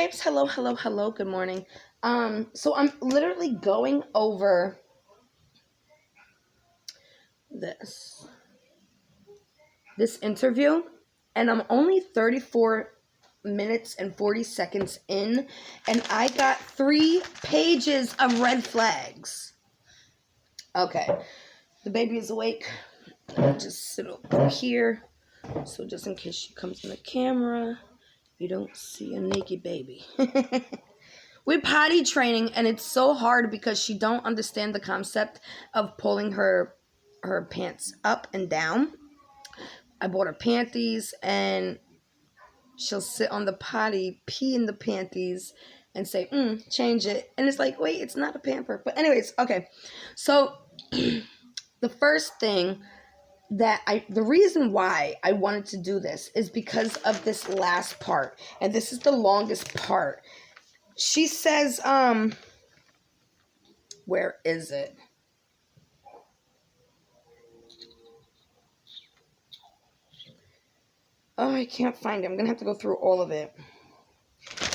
babes. Hello, hello, hello. Good morning. So I'm literally going over this interview, and I'm only 34 minutes and 40 seconds in, and I got 3 pages of red flags. Okay, the baby is awake. Let me just sit over here, so just in case she comes in the camera, you don't see a naked baby. We're potty training, and it's so hard because she don't understand the concept of pulling her pants up and down. I bought her panties, and she'll sit on the potty, pee in the panties, and say, change it. And it's like, wait, it's not a pamper. But anyways, okay. So the first thing the reason why I wanted to do this is because of this last part. And this is the longest part. She says, where is it? Oh, I can't find it. I'm going to have to go through all of it.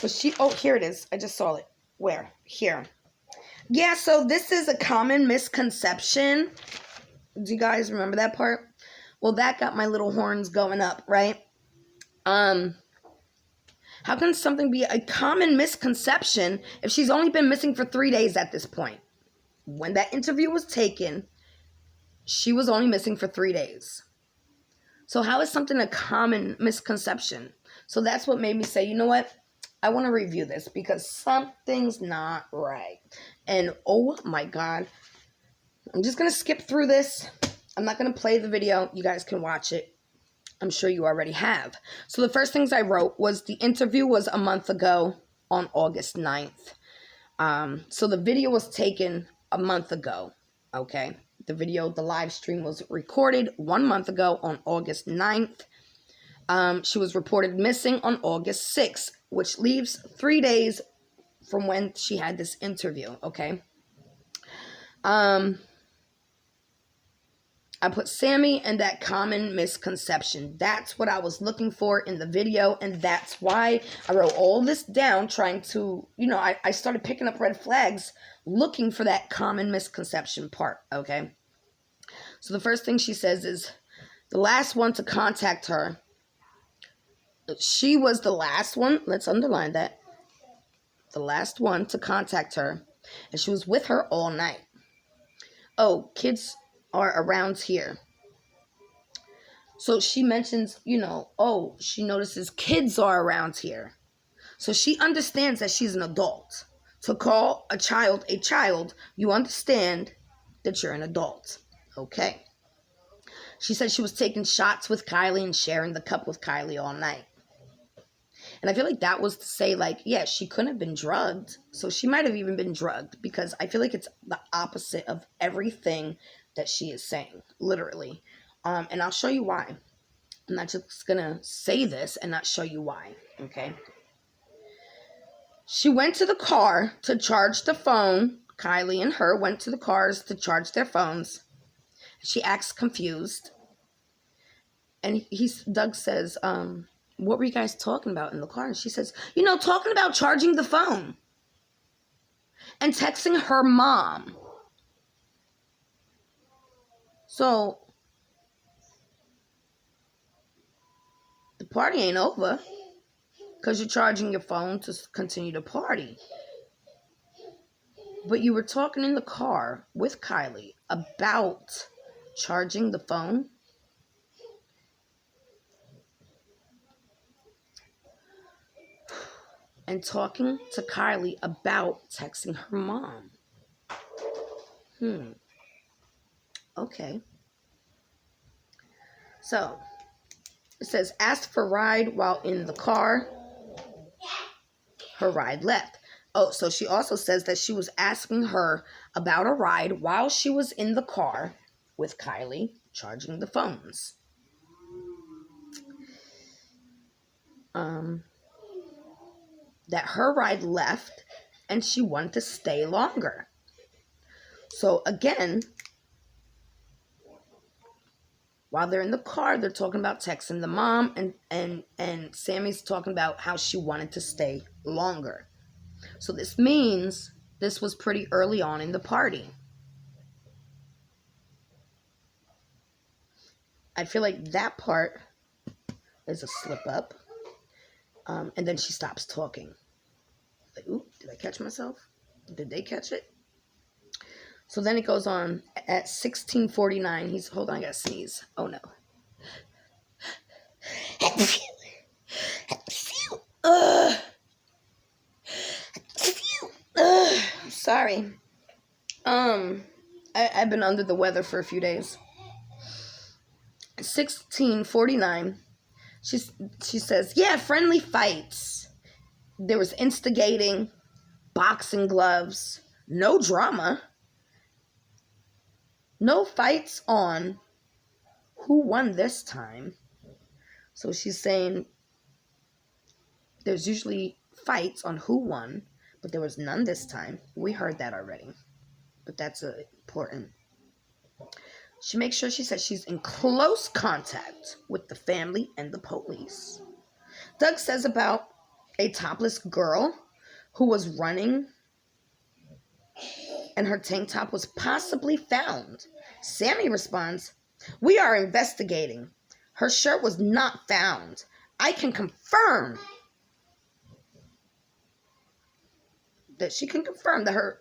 But here it is. I just saw it. Where? Here. Yeah, so this is a common misconception. Do you guys remember that part? Well, that got my little horns going up, right? How can something be a common misconception if she's only been missing for 3 days at this point? When that interview was taken, she was only missing for 3 days. So how is something a common misconception? So that's what made me say, you know what? I want to review this because something's not right. And oh my God, I'm just going to skip through this. I'm not going to play the video. You guys can watch it. I'm sure you already have. So the first things I wrote was the interview was a month ago on August 9th. So the video was taken a month ago, okay? The live stream was recorded 1 month ago on August 9th. She was reported missing on August 6th, which leaves 3 days from when she had this interview, okay? I put Sammi and that common misconception. That's what I was looking for in the video, and that's why I wrote all this down, trying to, I started picking up red flags, looking for that common misconception part, okay? So the first thing she says is, the last one to contact her. She was the last one, let's underline that, the last one to contact her, and she was with her all night. Oh, kids are around here. So she mentions, she notices kids are around here. So she understands that she's an adult. To call a child, you understand that you're an adult. Okay. She said she was taking shots with Kylie and sharing the cup with Kylie all night. And I feel like that was to say, she couldn't have been drugged. So she might have even been drugged, because I feel like it's the opposite of everything that she is saying, literally. And I'll show you why. I'm not just going to say this and not show you why, okay? She went to the car to charge the phone. Kylie and her went to the cars to charge their phones. She acts confused. And Doug says, what were you guys talking about in the car? And she says, talking about charging the phone and texting her mom. So the party ain't over because you're charging your phone to continue to party. But you were talking in the car with Kylie about charging the phone. And talking to Kylie about texting her mom. Okay. So, it says, asked for ride while in the car. Her ride left. Oh, so she also says that she was asking her about a ride while she was in the car with Kylie charging the phones. That her ride left and she wanted to stay longer. So again, While they're in the car, they're talking about texting the mom, and Sammy's talking about how she wanted to stay longer. So this means this was pretty early on in the party. I feel like that part is a slip up. And then she stops talking. Like, oop, did I catch myself? Did they catch it? So then it goes on at 16:49. Hold on, I gotta sneeze. Oh no. Sorry. I've been under the weather for a few days. 16:49. She says, yeah, friendly fights. There was instigating, boxing gloves, no drama. No fights on who won this time. So she's saying there's usually fights on who won, but there was none this time. We heard that already, but that's important. She makes sure she says she's in close contact with the family and the police. Doug says about a topless girl who was running and her tank top was possibly found. Sammi responds, we are investigating. Her shirt was not found. I can confirm that she can confirm that her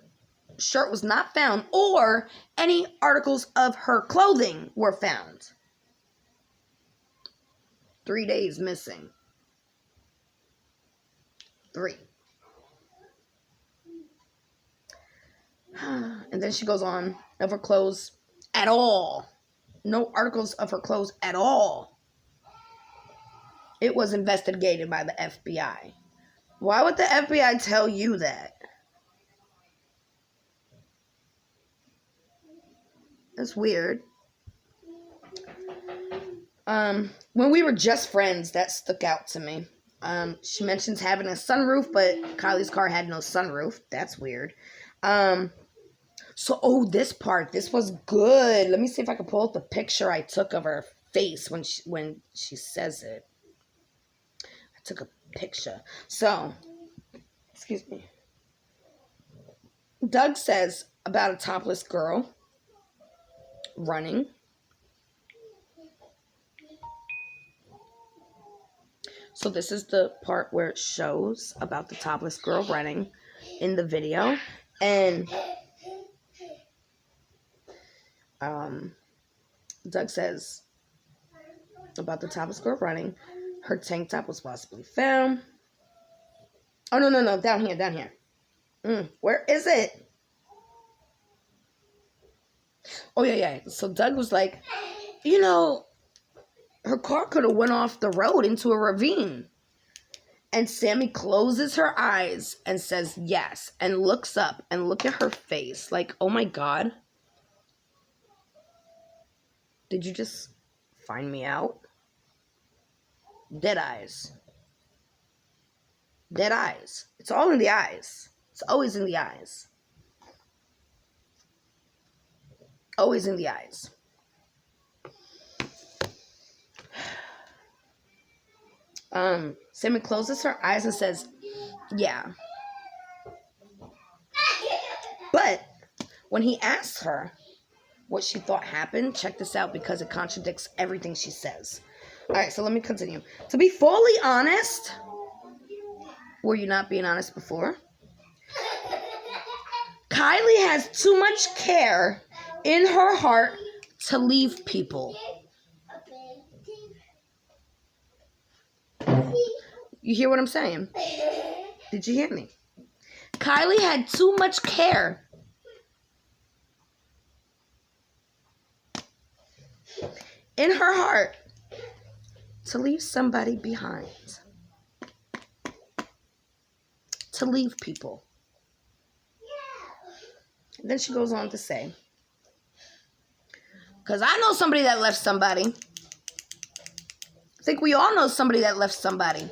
shirt was not found or any articles of her clothing were found. 3 days missing. 3. And then she goes on, of her clothes at all. No articles of her clothes at all. It was investigated by the FBI. Why would the FBI tell you that? That's weird. When we were just friends, that stuck out to me. She mentions having a sunroof, but Kylie's car had no sunroof. That's weird. This part, this was good. Let me see if I can pull up the picture I took of her face when she says it. I took a picture. So, excuse me. Doug says about a topless girl running. So this is the part where it shows about the topless girl running in the video. And Doug says about the topless girl running, her tank top was possibly found. Oh, no, down here. Where is it? Oh, yeah. So Doug was like, her car could have went off the road into a ravine. And Sammi closes her eyes and says yes, and looks up and look at her face like, oh my God. Did you just find me out? Dead eyes. Dead eyes. It's all in the eyes. It's always in the eyes. Always in the eyes. Sammi closes her eyes and says, yeah. But when he asks her what she thought happened, check this out because it contradicts everything she says. All right, so let me continue. To be fully honest, were you not being honest before? Kylie has too much care in her heart to leave people. You hear what I'm saying? Did you hear me? Kylie had too much care in her heart to leave somebody behind. To leave people. And then she goes on to say, because I know somebody that left somebody. I think we all know somebody that left somebody.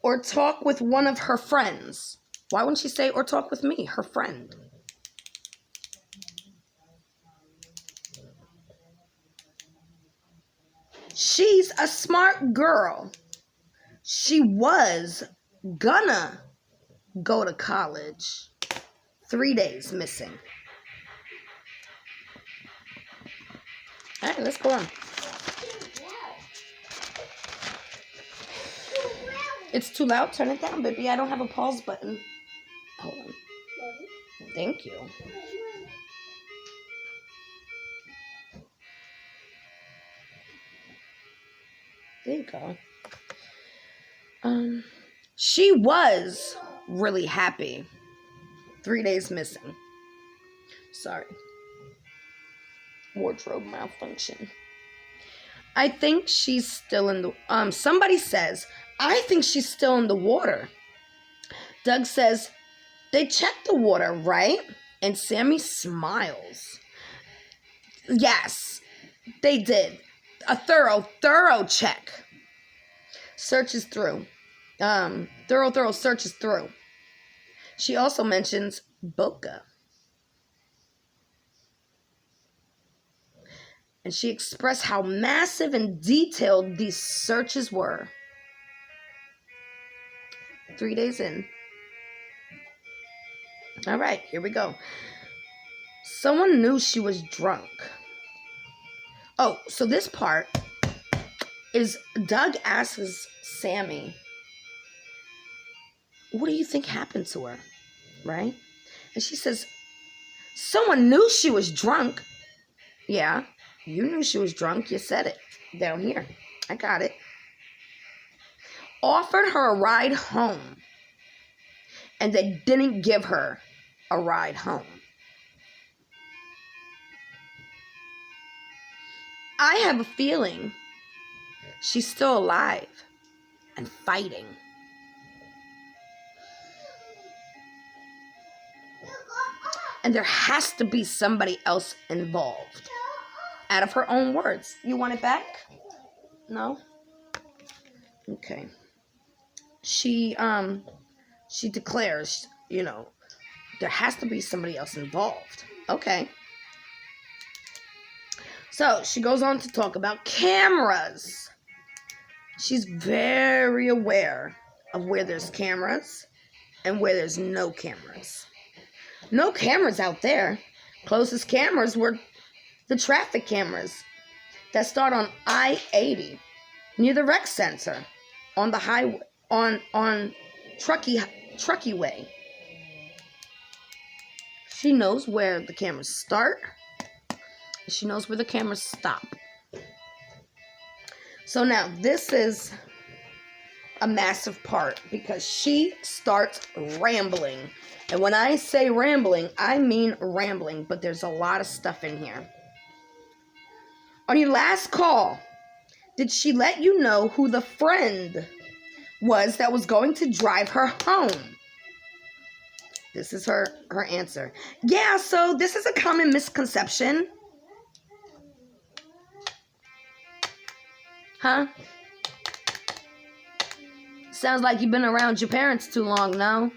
Or talk with one of her friends. Why wouldn't she say, or talk with me, her friend? She's a smart girl. She was gonna go to college. 3 days missing. All right, let's go on. It's too loud. Turn it down, baby. I don't have a pause button. Hold on. Thank you. There you go. She was really happy. 3 days missing. Sorry. Wardrobe malfunction. I think she's still in the... Somebody says, I think she's still in the water. Doug says, they checked the water, right? And Sammi smiles. Yes, they did. A thorough check. Searches through. Thorough searches through. She also mentions Boca. And she expressed how massive and detailed these searches were. 3 days in. All right, here we go. Someone knew she was drunk. Oh, so this part is Doug asks Sammi, what do you think happened to her? Right? And she says, someone knew she was drunk. Yeah, you knew she was drunk. You said it down here. I got it. Offered her a ride home. And they didn't give her a ride home. I have a feeling she's still alive and fighting. And there has to be somebody else involved. Out of her own words. You want it back? No? Okay. She declares, there has to be somebody else involved. Okay. So she goes on to talk about cameras. She's very aware of where there's cameras and where there's no cameras. No cameras out there. Closest cameras were the traffic cameras that start on I-80 near the rec center on the highway, on Truckee Way. She knows where the cameras start. She knows where the cameras stop. So now this is a massive part because she starts rambling. And when I say rambling, I mean rambling, but there's a lot of stuff in here. On your last call, did she let you know who the friend was that was going to drive her home? This is her answer. Yeah, so this is a common misconception. Huh? Sounds like you've been around your parents too long, no?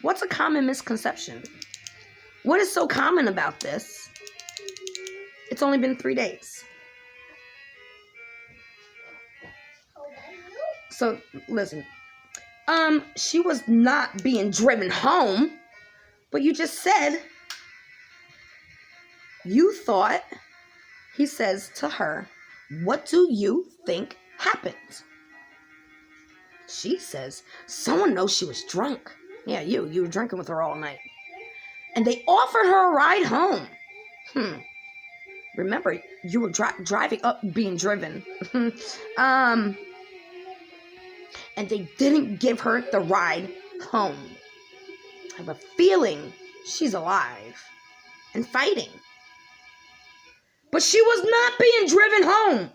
What's a common misconception? What is so common about this? It's only been 3 days. So, listen. She was not being driven home, but you just said you thought, he says to her, what do you think happened? She says, someone knows she was drunk. Yeah, you were drinking with her all night. And they offered her a ride home. Remember, you were driving up, being driven. And they didn't give her the ride home. I have a feeling she's alive and fighting. But she was not being driven home.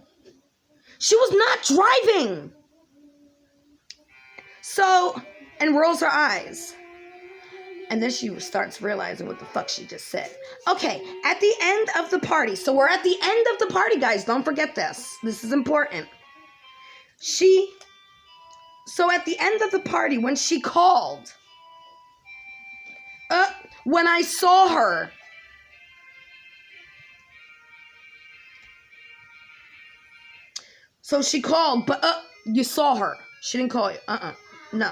She was not driving. So, and rolls her eyes. And then she starts realizing what the fuck she just said. Okay, at the end of the party. So we're at the end of the party, guys. Don't forget this. This is important. So at the end of the party, when she called, when I saw her, So she called, but you saw her. She didn't call you. No.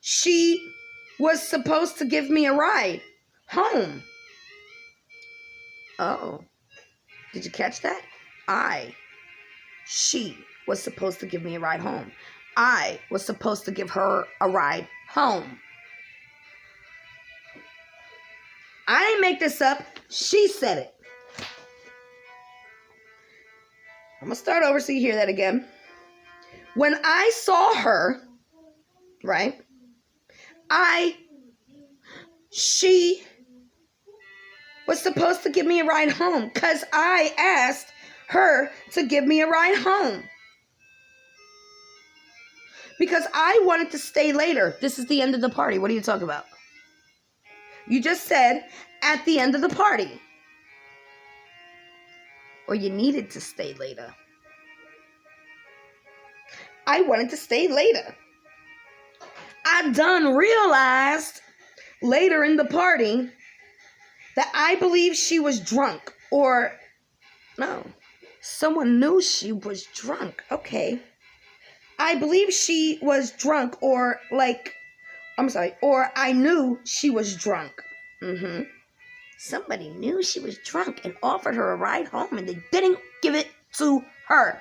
She was supposed to give me a ride home. Oh. Did you catch that? She was supposed to give me a ride home. I was supposed to give her a ride home. I didn't make this up. She said it. I'm going to start over so you hear that again. When I saw her, right, she was supposed to give me a ride home because I asked her to give me a ride home. Because I wanted to stay later. This is the end of the party. What are you talking about? You just said at the end of the party. Or you needed to stay later. I wanted to stay later. I done realized later in the party that I believe she was drunk. Or, no, someone knew she was drunk. Okay. I believe she was drunk or I knew she was drunk. Somebody knew she was drunk and offered her a ride home and they didn't give it to her.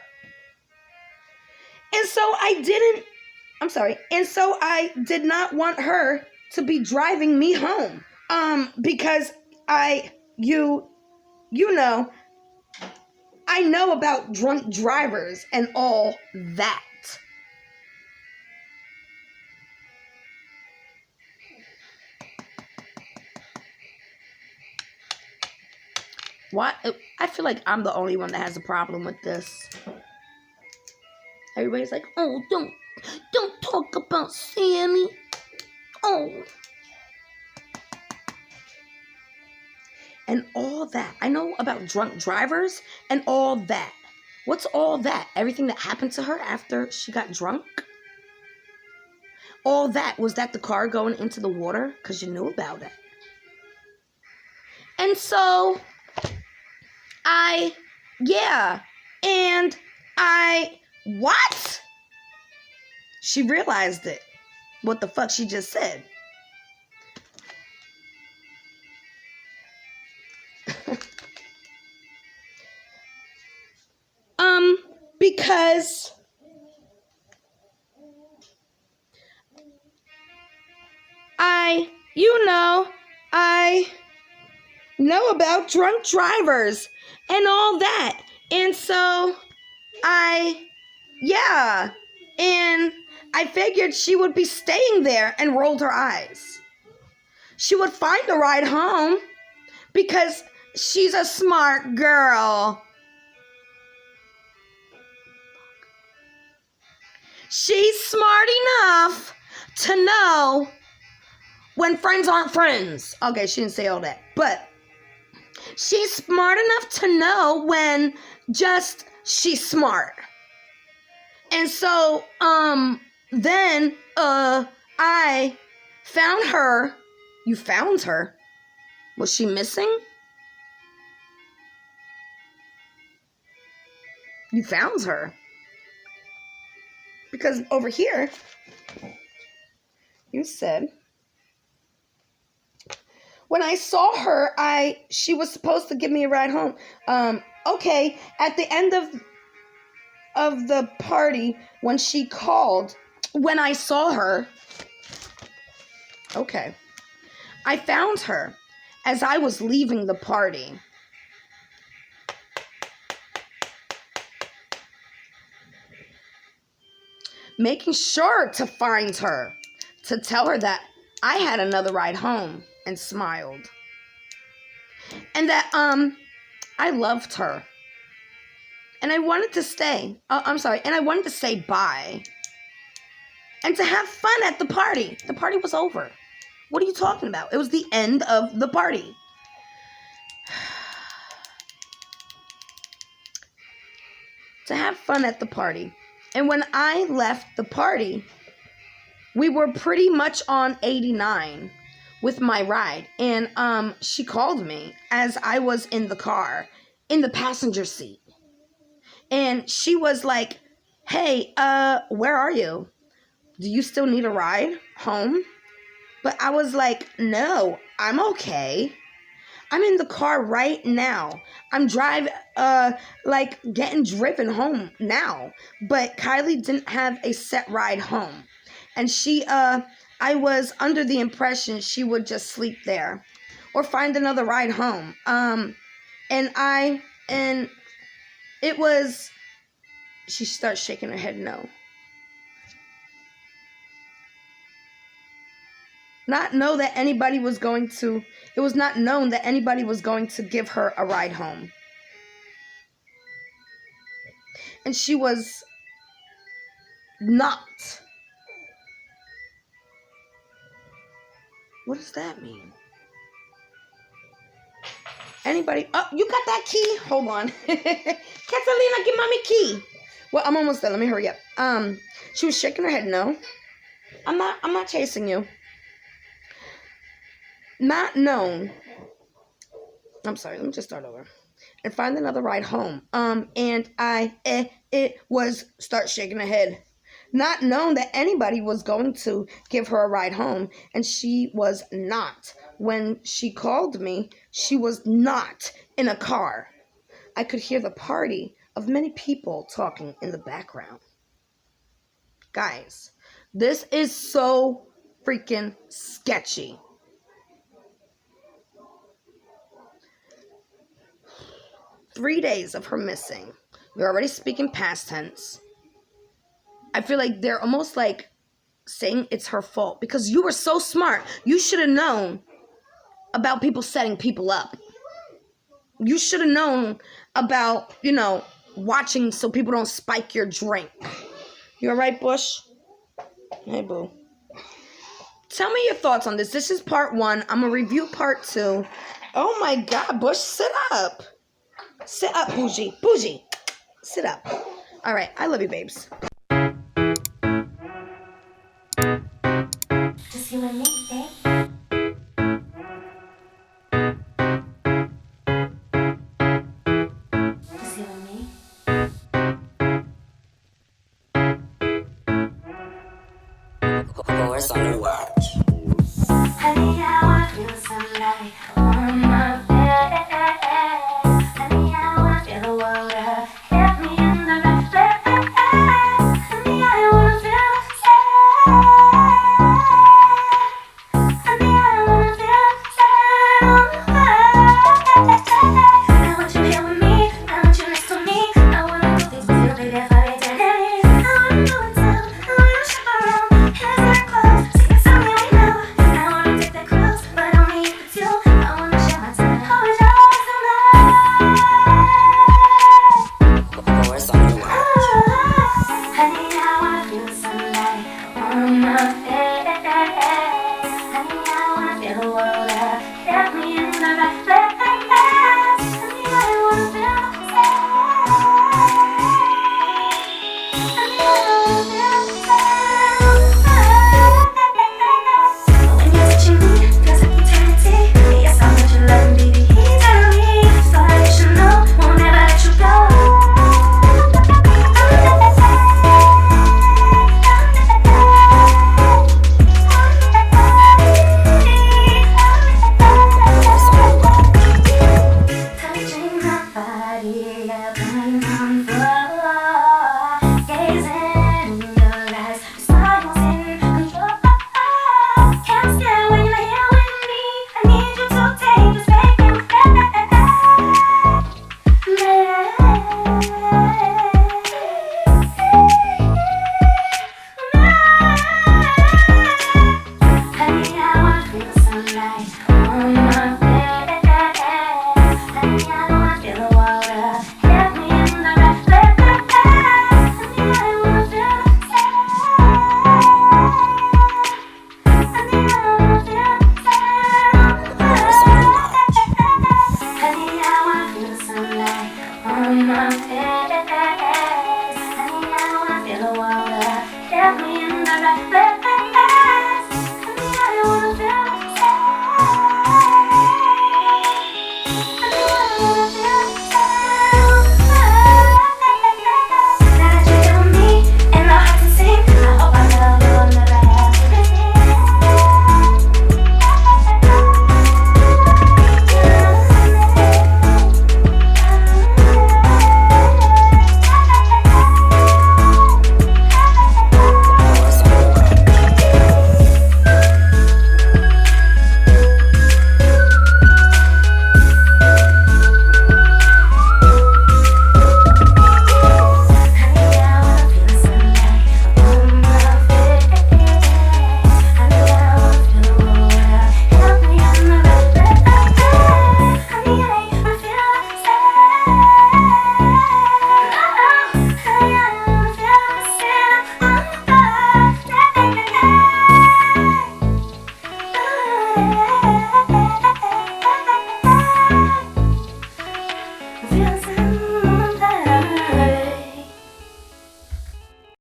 And so I did not want her to be driving me home. Because you know, I know about drunk drivers and all that. What? I feel like I'm the only one that has a problem with this. Everybody's like, oh, don't talk about Sammi. Oh. And all that. I know about drunk drivers and all that. What's all that? Everything that happened to her after she got drunk? All that. Was that the car going into the water? Because you knew about it. And so what? She realized it. What the fuck she just said. Because I know about drunk drivers and all that. And so and I figured she would be staying there and rolled her eyes. She would find a ride home because she's a smart girl. She's smart enough to know when friends aren't friends. Okay, she didn't say all that. But she's smart enough to know when just she's smart. And so, then, I found her. You found her? Was she missing? You found her. Because over here, you said, when I saw her, she was supposed to give me a ride home. Okay, at the end of the party, when she called, when I saw her, okay, I found her as I was leaving the party. Making sure to find her, to tell her that I had another ride home and smiled. And that, I loved her. And I wanted to stay. And I wanted to say bye. And to have fun at the party. The party was over. What are you talking about? It was the end of the party. To have fun at the party. And when I left the party, we were pretty much on 89 with my ride. And she called me as I was in the car, in the passenger seat. And she was like, hey, where are you? Do you still need a ride home? But I was like, no, I'm okay. I'm in the car right now. I'm driving, getting driven home now. But Kylie didn't have a set ride home. And I was under the impression she would just sleep there or find another ride home. And it was, she starts shaking her head no. It was not known that anybody was going to give her a ride home. And she was not. What does that mean? Anybody? Oh, you got that key? Hold on. Catalina, give mommy key. Well, I'm almost done. Let me hurry up. She was shaking her head no. I'm not chasing you. Not known. I'm sorry, let me just start over. And find another ride home. And start shaking her head. Not known that anybody was going to give her a ride home. And she was not. When she called me, she was not in a car. I could hear the party of many people talking in the background. Guys, this is so freaking sketchy. Three days of her missing. We're already speaking past tense. I feel like they're almost like saying it's her fault because you were so smart. You should have known about people setting people up. You should have known about, watching so people don't spike your drink. You all right, Bush? Hey, boo. Tell me your thoughts on this. This is part 1. I'm going to review part 2. Oh, my God, Bush, sit up. Sit up, Bougie. Bougie. Sit up. All right. I love you, babes. Just you and me, babe. Just you and me. Where's on the watch? Honey, how I feel sunlight on my bed. Honey, how I feel the water hit me in the right place. Honey, I wanna feel sad. Honey, I wanna feel sad. I want you here with me. I want you next to me. I wanna do things with you, baby, for eternity. I wanna go in town. I wanna shop around. Here's our clothes, so you can tell me right now. I wanna take that cruise, but only if it's you. I wanna share my time. How is yours tonight? Where's on the watch? Honey, how I feel sunlight on my face. Honey, I wanna feel the water hit me in the right place. Honey, I wanna feel sad. Honey, I wanna feel sad. When you're touching me, feels like eternity. Yes, I want your love, baby, eternally. So I let you know, won't never let you go. Touching my body, applying on the floor. Gazing in your eyes, your smile's in control. Can't stand when you're here with me. I need you to take this baby with Honey, how I feel sunlight on my face. Honey, I wanna feel the water hit me in the right place. Honey, I wanna feel sad. Honey, I wanna feel sad. Honey, I wanna feel the sunlight on my face. Honey, I wanna feel the water hit me in